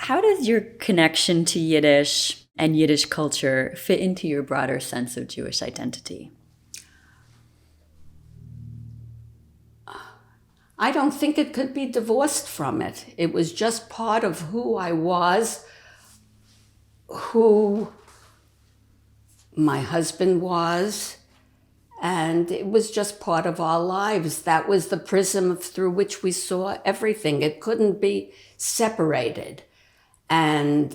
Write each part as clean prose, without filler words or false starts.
How does your connection to Yiddish and Yiddish culture fit into your broader sense of Jewish identity? I don't think it could be divorced from it. It was just part of who I was, who my husband was, and it was just part of our lives. That was the prism through which we saw everything. It couldn't be separated. And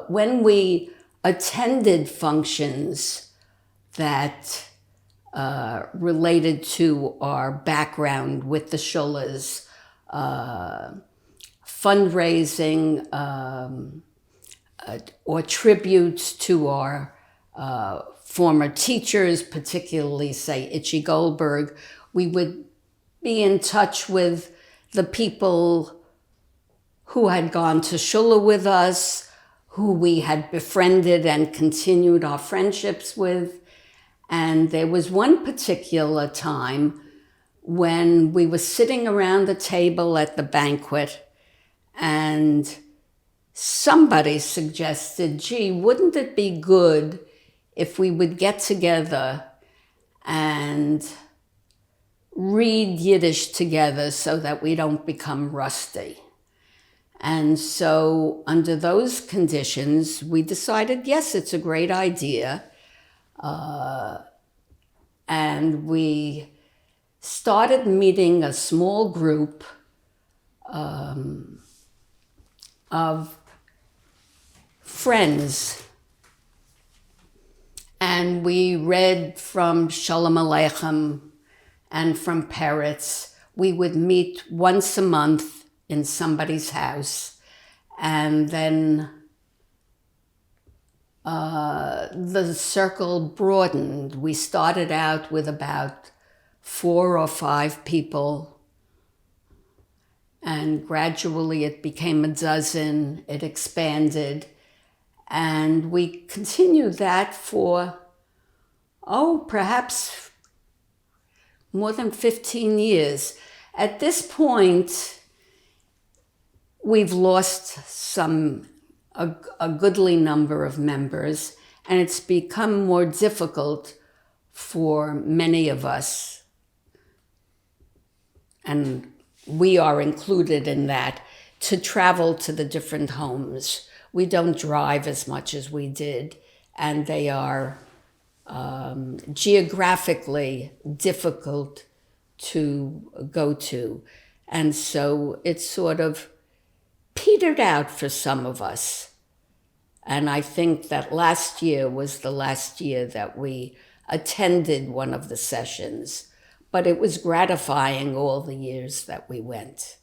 when we attended functions that related to our background with the shulas, fundraising, or tributes to our former teachers, particularly, say, Itchy Goldberg, we would be in touch with the people who had gone to shul with us, who we had befriended and continued our friendships with. And there was one particular time when we were sitting around the table at the banquet and somebody suggested, gee, wouldn't it be good if we would get together and read Yiddish together so that we don't become rusty? And so under those conditions, we decided, yes, it's a great idea. And we started meeting a small group of friends. And we read from Shalom Aleichem and from Peretz. We would meet once a month in somebody's house. And then the circle broadened. We started out with about 4 or 5 people, and gradually it became a dozen. It expanded, and we continued that for, perhaps more than 15 years. At this point, we've lost a goodly number of members, and it's become more difficult for many of us, and we are included in that, to travel to the different homes. We don't drive as much as we did, and they are geographically difficult to go to. And so it's sort of petered out for some of us. And I think that last year was the last year that we attended one of the sessions, but it was gratifying all the years that we went.